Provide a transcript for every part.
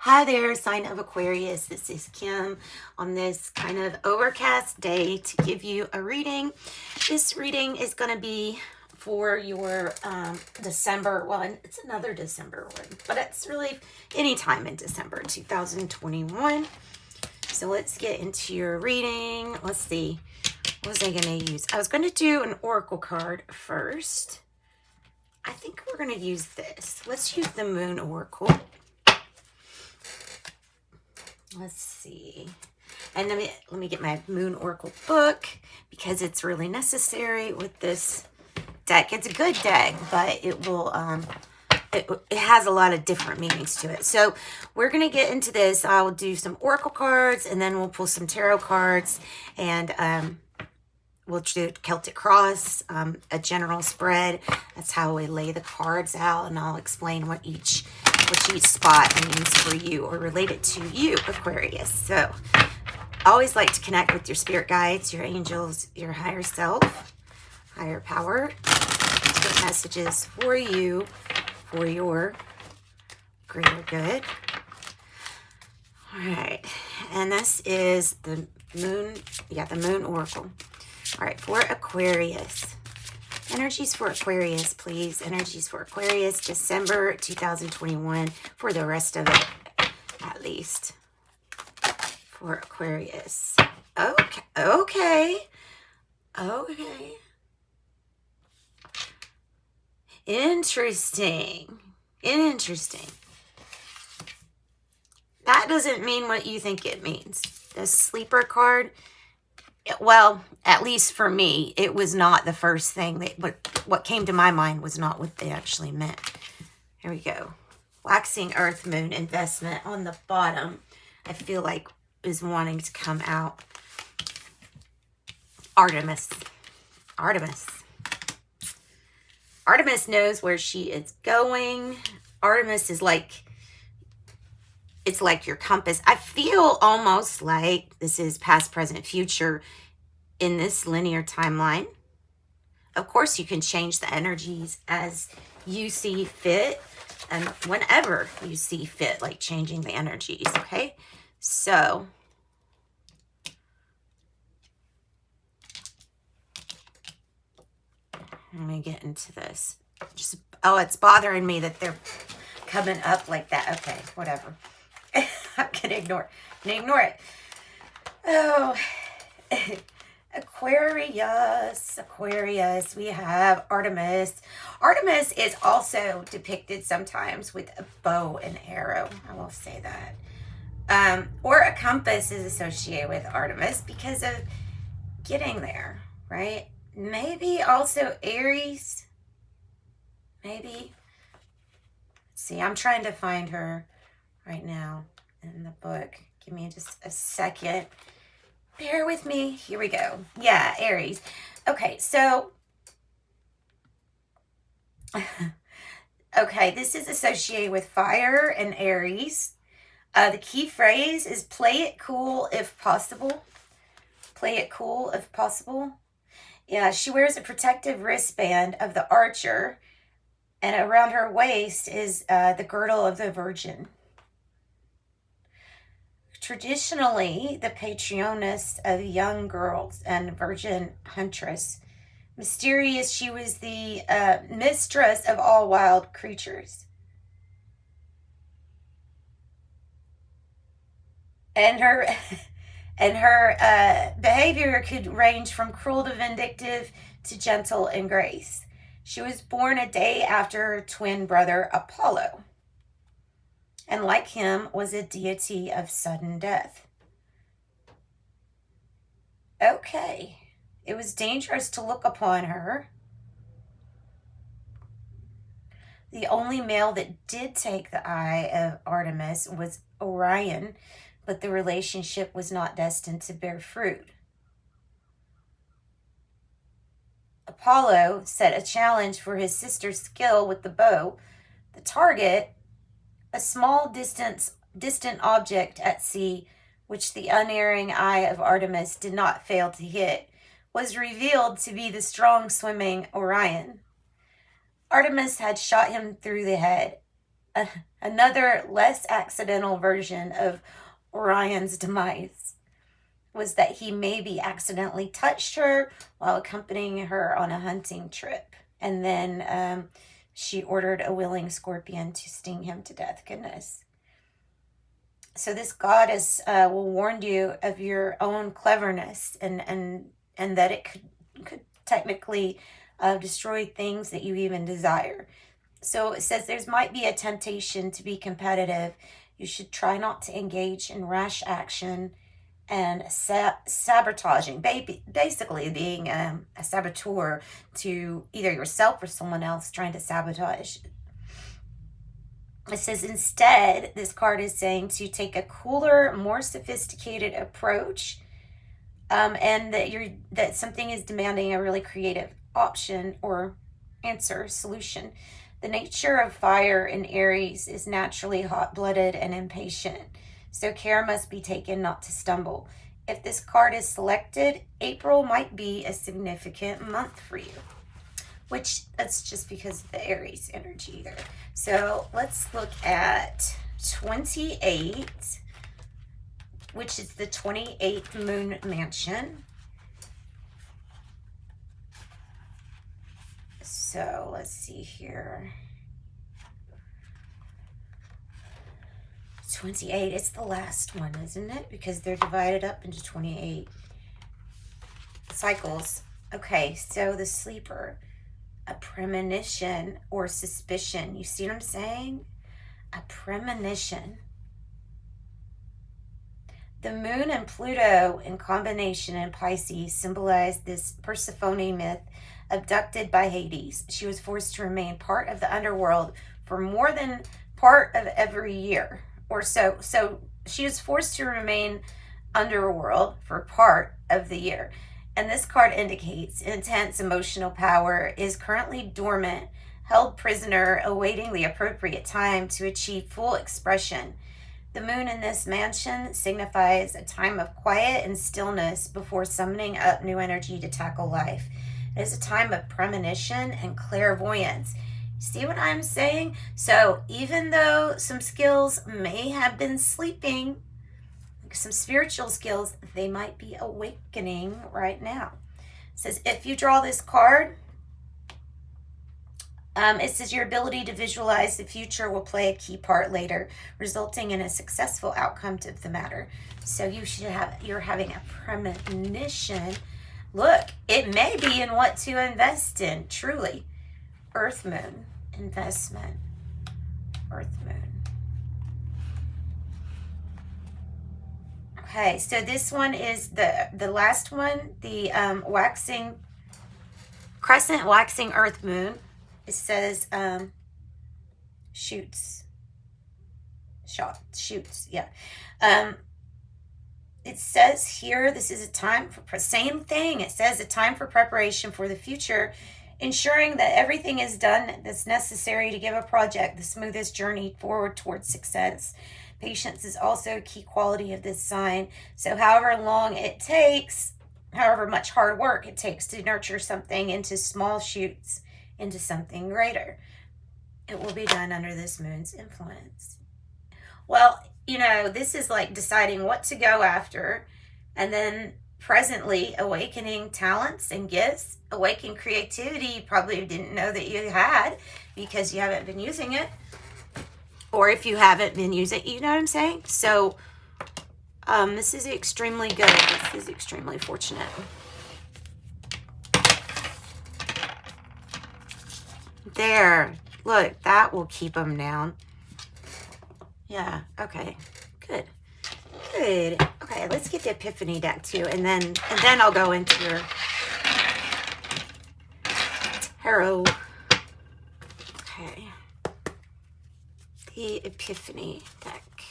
Hi there, sign of Aquarius. This is Kim on this kind of overcast day to give you a reading. This reading is going to be for your December. Well, it's another December one, but it's really any time in December 2021. So let's get into your reading. Let's see. What was I going to use? I was going to do an oracle card first. I think we're going to use this. Let's use the Moon Oracle. Let's see. And let me get my Moon Oracle book because it's really necessary with this deck. It's a good deck, but it will it has a lot of different meanings to it. So we're going to get into this. I'll do some oracle cards and then we'll pull some tarot cards and we'll do Celtic cross, a general spread. That's how we lay the cards out, and I'll explain what each spot means for you or related to you, Aquarius. So I always like to connect with your spirit guides, your angels, your higher self, higher power, to get messages for you, for your greater good. All right, and this is the Moon, the Moon Oracle. All right, for Aquarius. Energies for Aquarius, please. Energies for Aquarius, December 2021, for the rest of it, at least. For Aquarius. Okay. Interesting. That doesn't mean what you think it means. The sleeper card, well, at least for me, it was not the first thing. What came to my mind was not what they actually meant. Here we go. Waxing Earth Moon investment on the bottom, I feel like is wanting to come out. Artemis knows where she is going. Artemis is like, it's like your compass. I feel almost like this is past, present, future in this linear timeline. Of course, you can change the energies as you see fit and whenever you see fit, like changing the energies, okay? So, let me get into this. It's bothering me that they're coming up like that. Okay, whatever. I'm gonna ignore it. Oh, Aquarius, we have Artemis. Artemis is also depicted sometimes with a bow and arrow. I will say that. Or a compass is associated with Artemis because of getting there, right? Maybe also Aries. Maybe. Let's see, I'm trying to find her right now in the book. Give me just a second. Bear with me. Here we go. Yeah, Aries. Okay, so okay, this is associated with fire and Aries. The key phrase is play it cool if possible. Play it cool if possible. Yeah, she wears a protective wristband of the archer, and around her waist is the girdle of the virgin. Traditionally, the patroness of young girls and virgin huntress. Mysterious, she was the mistress of all wild creatures. And her behavior could range from cruel to vindictive to gentle and grace. She was born a day after her twin brother Apollo, and like him was a deity of sudden death. Okay, it was dangerous to look upon her. The only male that did take the eye of Artemis was Orion, but the relationship was not destined to bear fruit. Apollo set a challenge for his sister's skill with the bow. The target, a small distant object at sea, which the unerring eye of Artemis did not fail to hit, was revealed to be the strong swimming Orion. Artemis had shot him through the head, Another less accidental version of Orion's demise was that he maybe accidentally touched her while accompanying her on a hunting trip. And then she ordered a willing scorpion to sting him to death. Goodness. So this goddess will warn you of your own cleverness and that it could technically destroy things that you even desire. So it says there might be a temptation to be competitive. You should try not to engage in rash action and sabotaging, basically being a saboteur to either yourself or someone else trying to sabotage. It says instead, this card is saying to take a cooler, more sophisticated approach, and that something is demanding a really creative option or answer, solution. The nature of fire in Aries is naturally hot-blooded and impatient, so care must be taken not to stumble. If this card is selected, April might be a significant month for you, which that's just because of the Aries energy there. So let's look at 28, which is the 28th moon mansion. So let's see here. 28, it's the last one, isn't it? Because they're divided up into 28 cycles. Okay, so the sleeper, a premonition or suspicion. You see what I'm saying? A premonition. The moon and Pluto in combination in Pisces symbolize this Persephone myth, abducted by Hades. She was forced to remain part of the underworld for more than part of every year or so. So she was forced to remain underworld for part of the year. And this card indicates intense emotional power is currently dormant, held prisoner, awaiting the appropriate time to achieve full expression. The moon in this mansion signifies a time of quiet and stillness before summoning up new energy to tackle life. It is a time of premonition and clairvoyance. See what I'm saying? So even though some skills may have been sleeping, some spiritual skills, they might be awakening right now. It says if you draw this card, it says your ability to visualize the future will play a key part later, resulting in a successful outcome to the matter. So you're having a premonition. Look, it may be in what to invest in, truly. Earth moon, investment, earth moon. Okay, so this one is the last one, the crescent waxing earth moon. It says shoots, yeah. It says here, this is a time for, same thing. It says a time for preparation for the future, ensuring that everything is done that's necessary to give a project the smoothest journey forward towards success. Patience is also a key quality of this sign. So however long it takes, however much hard work it takes to nurture something into small shoots, into something greater, it will be done under this moon's influence. Well, you know, this is like deciding what to go after, and then presently awakening talents and gifts, awakening creativity you probably didn't know that you had because you haven't been using it. Or if you haven't been using it, you know what I'm saying? So this is extremely good. This is extremely fortunate. There. Look, that will keep them down. Yeah, okay. Good. Good. Okay, let's get the Epiphany deck too, and then I'll go into your tarot. Okay. The Epiphany deck.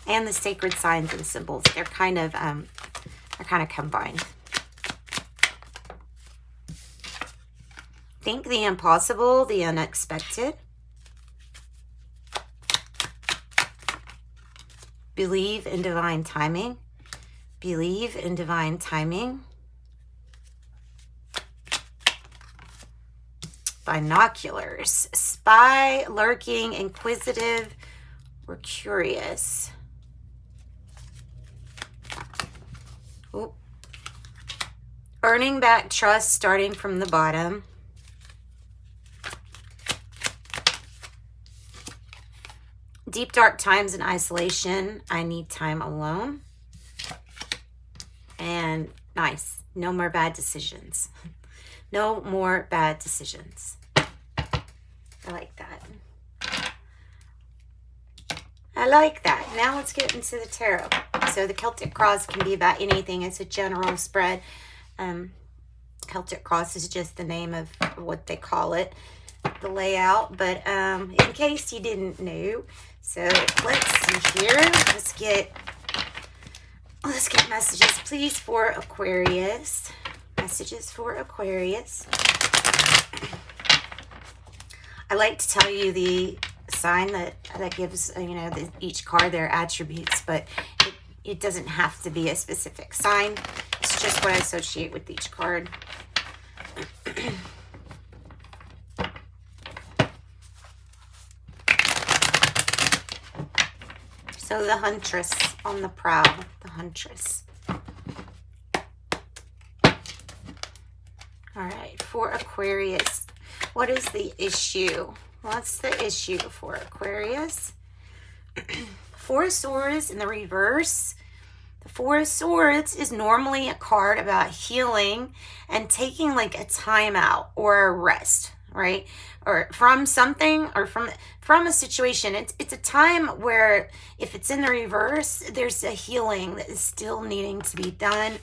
And the sacred signs and symbols. They're kind of combined. Think the impossible, the unexpected. Believe in divine timing. Believe in divine timing. binoculars. Spy, lurking, inquisitive, or curious. Ooh. Earning back trust starting from the bottom. Deep, dark times in isolation. I need time alone. And nice. No more bad decisions. No more bad decisions. I like that. I like that. Now let's get into the tarot. So the Celtic cross can be about anything. It's a general spread. Celtic cross is just the name of what they call it, the layout. But in case you didn't know, so let's see here. Let's get messages, please, for Aquarius. Messages for Aquarius. I like to tell you the sign that gives, you know, each card their attributes, but it doesn't have to be a specific sign. It's just what I associate with each card. So the Huntress on the prowl, the Huntress. All right, for Aquarius, what is the issue? What's the issue for Aquarius? Four of Swords in the reverse. The Four of Swords is normally a card about healing and taking like a time out or a rest, right? Or from something, or from a situation. It's a time where if it's in the reverse, there's a healing that is still needing to be done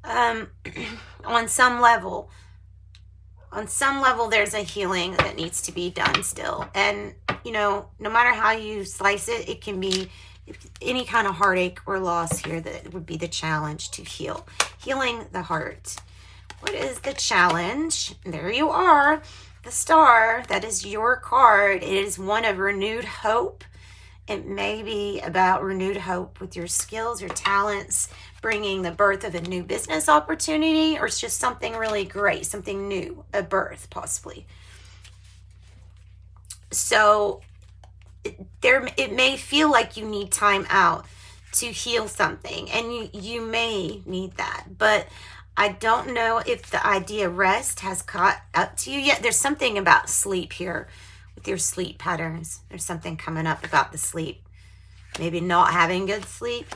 on some level. On some level, there's a healing that needs to be done still. And, you know, no matter how you slice it, it can be any kind of heartache or loss here that would be the challenge to heal. Healing the heart. What is the challenge? There you are. The Star. That is your card. It is one of renewed hope. It may be about renewed hope with your skills, your talents, bringing the birth of a new business opportunity, or it's just something really great, something new, a birth possibly. So it may feel like you need time out to heal something, and you may need that, but I don't know if the idea of rest has caught up to you yet. There's something about sleep here with your sleep patterns. There's something coming up about the sleep. Maybe not having good sleep.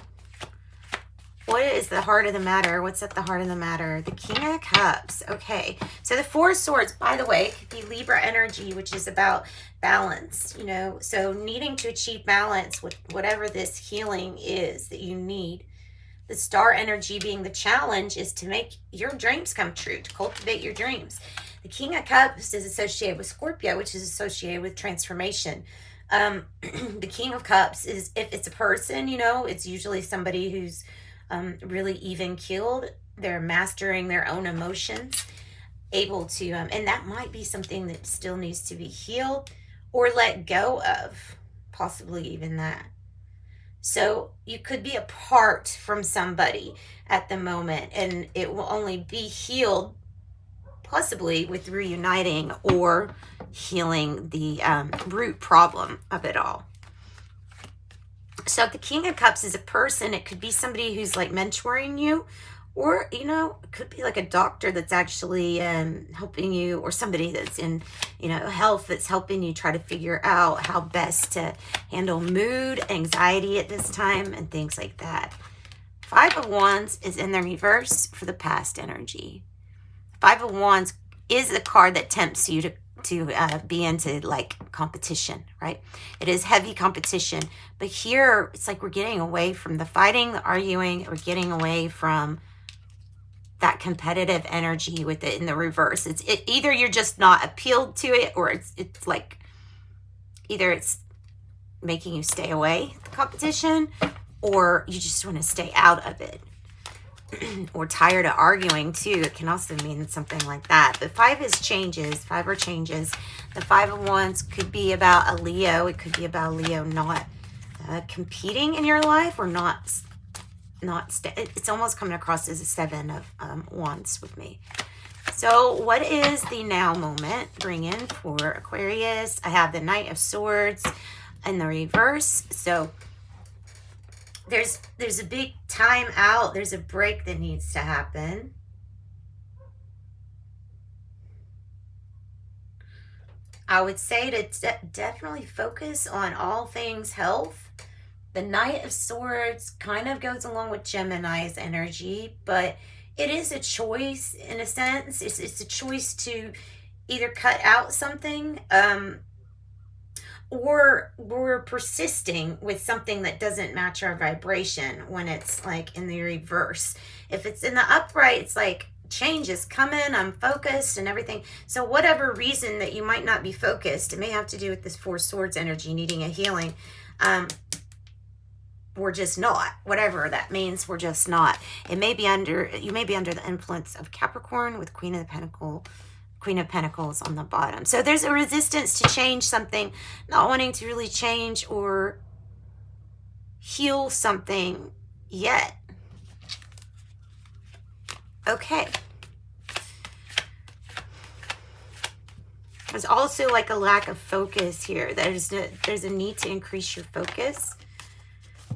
What is the heart of the matter? What's at the heart of the matter? The King of Cups. Okay. So the Four of Swords, by the way, could be Libra energy, which is about balance, you know. So needing to achieve balance with whatever this healing is that you need. The Star energy being the challenge is to make your dreams come true, to cultivate your dreams. The King of Cups is associated with Scorpio, which is associated with transformation. The King of Cups is, if it's a person, you know, it's usually somebody who's really even keeled. They're mastering their own emotions, able to, and that might be something that still needs to be healed or let go of, possibly even that. So you could be apart from somebody at the moment, and it will only be healed possibly with reuniting or healing the root problem of it all. So the King of Cups is a person. It could be somebody who's like mentoring you, or, you know, it could be like a doctor that's actually helping you, or somebody that's in, you know, health that's helping you try to figure out how best to handle mood, anxiety at this time, and things like that. Five of Wands is in the reverse for the past energy. Five of Wands is a card that tempts you to be into like competition, right? It is heavy competition, but here it's like we're getting away from the fighting, the arguing. We're getting away from that competitive energy with it in the reverse. It's either you're just not appealed to it, or it's like either it's making you stay away the competition, or you just want to stay out of it. Or tired of arguing too. It can also mean something like that. But five is changes. Five are changes. The Five of Wands could be about a Leo. It could be about a Leo not competing in your life, or it's almost coming across as a Seven of Wands with me. So what is the now moment bringing for Aquarius? I have the Knight of Swords in the reverse. So there's a big time out. There's a break that needs to happen. I would say to definitely focus on all things health. The Knight of Swords kind of goes along with Gemini's energy, but it is a choice in a sense. It's a choice to either cut out something or we're persisting with something that doesn't match our vibration when it's like in the reverse. If it's in the upright, it's like change is coming, I'm focused and everything. So whatever reason that you might not be focused, it may have to do with this Four Swords energy needing a healing. We're just not, whatever that means, we're just not. You may be under the influence of Capricorn with Queen of Pentacles on the bottom. So there's a resistance to change something, not wanting to really change or heal something yet. Okay. There's also like a lack of focus here. There's a need to increase your focus.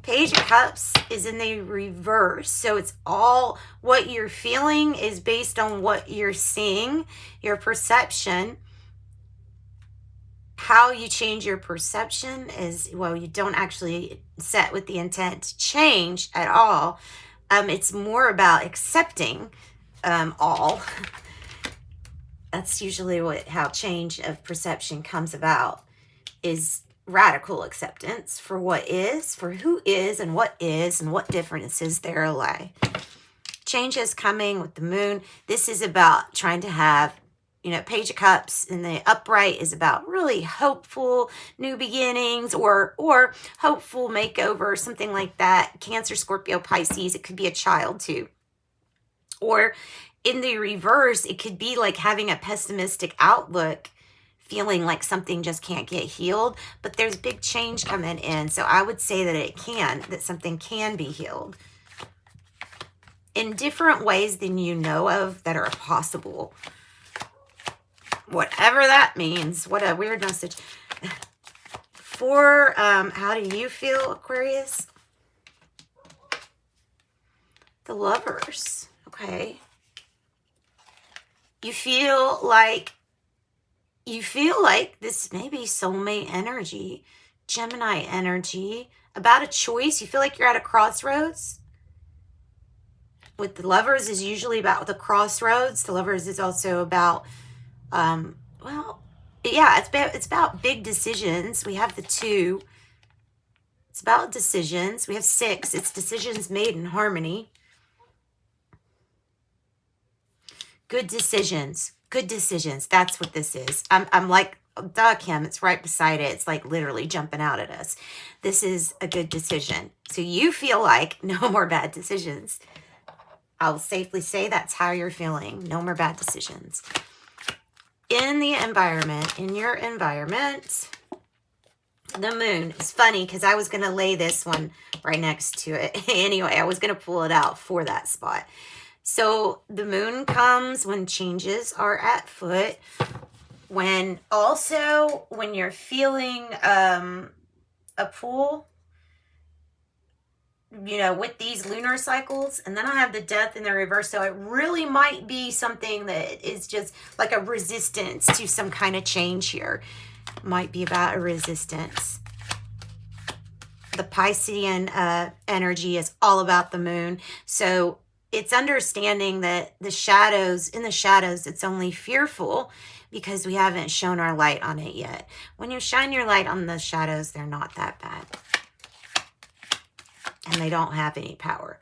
Page of Cups is in the reverse. So it's all what you're feeling is based on what you're seeing, your perception. How you change your perception is, well, you don't actually set with the intent to change at all. It's more about accepting all. That's usually how change of perception comes about, is radical acceptance for what is, for who is and what differences there lie. Change is coming with the moon. This is about trying to have, Page of Cups in the upright is about really hopeful new beginnings or hopeful makeover, something like that. Cancer, Scorpio, Pisces, it could be a child too. Or in the reverse, it could be like having a pessimistic outlook, feeling like something just can't get healed, but there's big change coming in. So I would say that something can be healed in different ways than you know of that are possible. Whatever that means. What a weird message. For how do you feel, Aquarius? The Lovers. Okay. You feel like this may be soulmate energy, Gemini energy, about a choice. You feel like you're at a crossroads. With the Lovers is usually about the crossroads. The Lovers is also about, it's about big decisions. We have the 2. It's about decisions. We have 6. It's decisions made in harmony. Good decisions. Good decisions. That's what this is. I'm like, duh, Kim, it's right beside it. It's like literally jumping out at us. This is a good decision. So you feel like no more bad decisions. I'll safely say that's how you're feeling. No more bad decisions. In your environment, the moon. It's funny because I was going to lay this one right next to it. Anyway, I was going to pull it out for that spot. So the moon comes when changes are at foot. When you're feeling a pull, with these lunar cycles. And then I have the Death in the reverse. So it really might be something that is just like a resistance to some kind of change here. Might be about a resistance. The Piscean energy is all about the moon. So it's understanding that in the shadows, it's only fearful because we haven't shown our light on it yet. When you shine your light on the shadows, they're not that bad. And they don't have any power.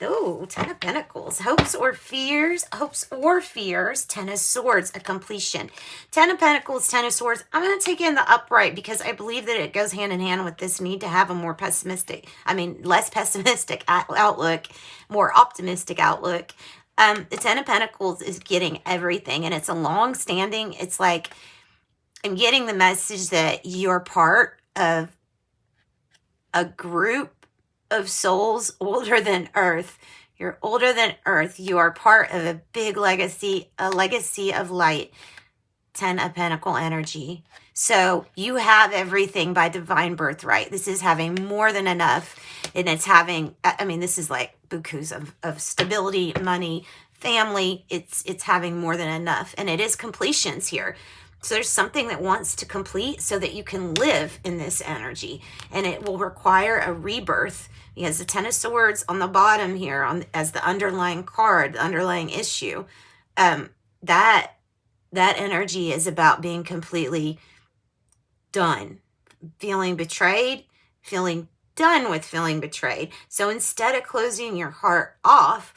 Oh, 10 of Pentacles. Hopes or fears. 10 of Swords, a completion. 10 of Pentacles, 10 of Swords. I'm going to take in the upright because I believe that it goes hand in hand with this need to have a less pessimistic outlook, more optimistic outlook. The 10 of Pentacles is getting everything, and it's a long-standing, it's like I'm getting the message that you're part of a group of souls older than Earth. You're older than Earth. You are part of a big legacy, a legacy of light. 10 of Pentacle energy. So you have everything by divine birthright. This is having more than enough. And it's having, I mean, this is like bukus of stability, money, family. It's having more than enough. And it is completions here. So there's something that wants to complete so that you can live in this energy. And it will require a rebirth. Because the 10 of Swords on the bottom here as the underlying card, the underlying issue, that energy is about being completely done, feeling betrayed, feeling done with feeling betrayed. So instead of closing your heart off,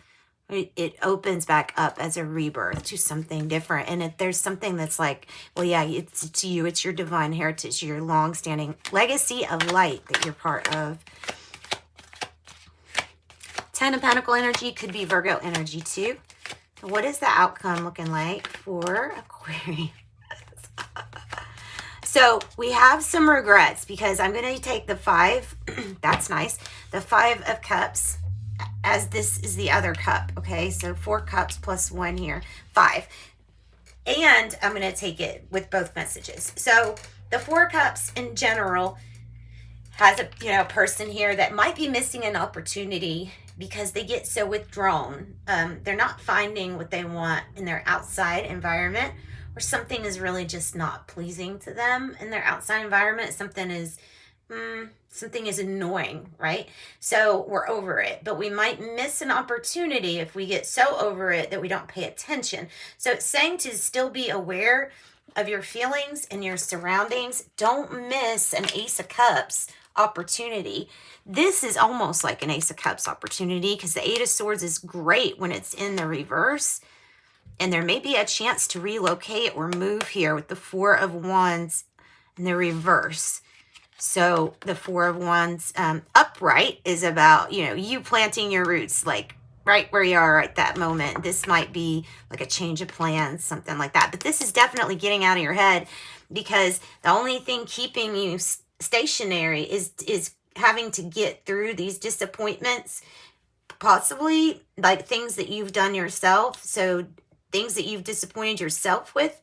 it opens back up as a rebirth to something different. And there's something that's like, well, yeah, it's you, it's your divine heritage, your long-standing legacy of light that you're part of. 10 of Pentacle energy could be Virgo energy too. What is the outcome looking like for Aquarius? So we have some regrets because I'm going to take the 5. That's nice. The 5 of Cups as this is the other cup. Okay, so 4 cups plus 1 here. 5. And I'm going to take it with both messages. So the 4 cups in general has a person here that might be missing an opportunity because they get so withdrawn. They're not finding what they want in their outside environment, or something is really just not pleasing to them in their outside environment. Something is annoying, right? So we're over it, but we might miss an opportunity if we get so over it that we don't pay attention. So it's saying to still be aware of your feelings and your surroundings. Don't miss an Ace of Cups opportunity. This is almost like an Ace of Cups opportunity because the 8 of Swords is great when it's in the reverse. And there may be a chance to relocate or move here with the 4 of Wands in the reverse. So the 4 of Wands upright is about, you planting your roots like right where you are at that moment. This might be like a change of plans, something like that. But this is definitely getting out of your head because the only thing keeping you stationary is having to get through these disappointments, possibly like things that you've done yourself. So things that you've disappointed yourself with,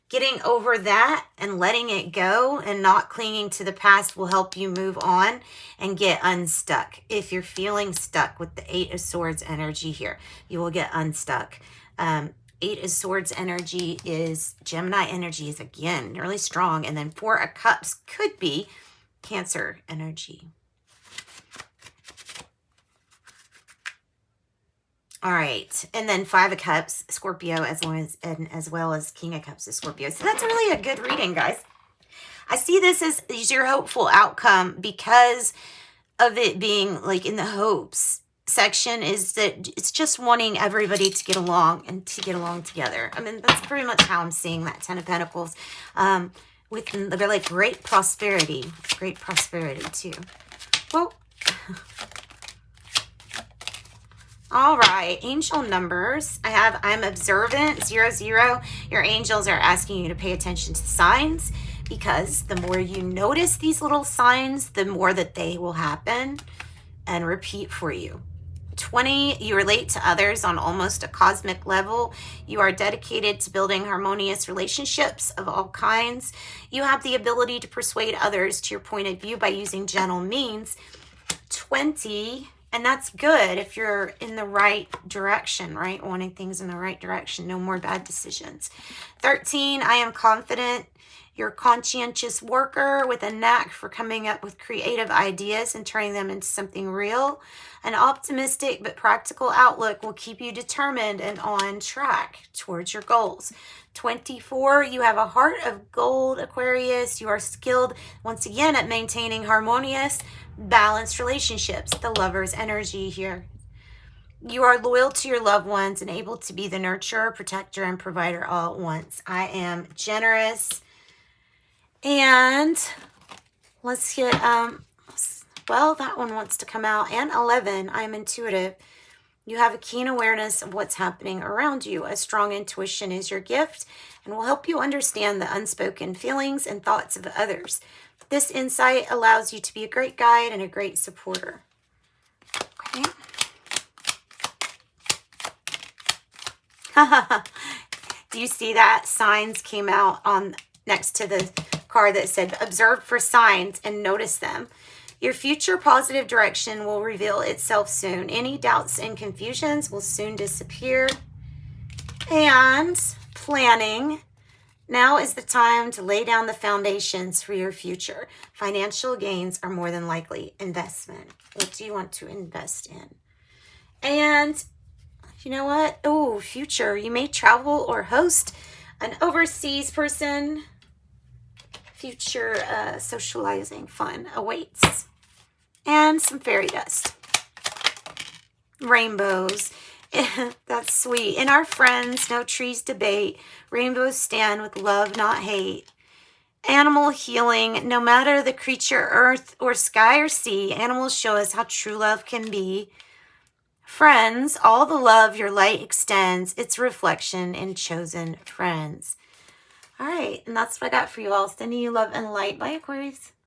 getting over that and letting it go and not clinging to the past will help you move on and get unstuck. If you're feeling stuck with the 8 of Swords energy here, you will get unstuck. 8 of Swords energy is Gemini energy is again really strong. And then 4 of Cups could be Cancer energy. All right, and then 5 of Cups, Scorpio, as well as King of Cups is Scorpio. So that's really a good reading, guys. I see this as your hopeful outcome because of it being like in the hopes section is that it's just wanting everybody to get along and to get along together. I mean, that's pretty much how I'm seeing that 10 of Pentacles. They're like great prosperity too. Well, all right, angel numbers. I'm observant, 00. Your angels are asking you to pay attention to signs because the more you notice these little signs, the more that they will happen and repeat for you. 20, you relate to others on almost a cosmic level. You are dedicated to building harmonious relationships of all kinds. You have the ability to persuade others to your point of view by using gentle means. 20, and that's good if you're in the right direction, right? Wanting things in the right direction. No more bad decisions. 13, I am confident. You're a conscientious worker with a knack for coming up with creative ideas and turning them into something real. An optimistic but practical outlook will keep you determined and on track towards your goals. 24, you have a heart of gold, Aquarius. You are skilled, once again, at maintaining harmonious, balanced relationships. The lover's energy here. You are loyal to your loved ones and able to be the nurturer, protector, and provider all at once. I am generous. And let's get, well, that one wants to come out. And 11, I'm intuitive. You have a keen awareness of what's happening around you. A strong intuition is your gift and will help you understand the unspoken feelings and thoughts of others. This insight allows you to be a great guide and a great supporter. Okay. Do you see that? Signs came out on next to the card that said, observe for signs and notice them. Your future positive direction will reveal itself soon. Any doubts and confusions will soon disappear. And planning. Now is the time to lay down the foundations for your future. Financial gains are more than likely. Investment. What do you want to invest in? And you know what? Oh, future. You may travel or host an overseas person. Future socializing fun awaits. And some fairy dust. Rainbows. That's sweet. In our friends, no trees debate. Rainbows stand with love, not hate. Animal healing. No matter the creature, earth or sky or sea, animals show us how true love can be. Friends, all the love your light extends, its reflection in chosen friends. All right, and that's what I got for you all. Sending you love and light by Aquarius.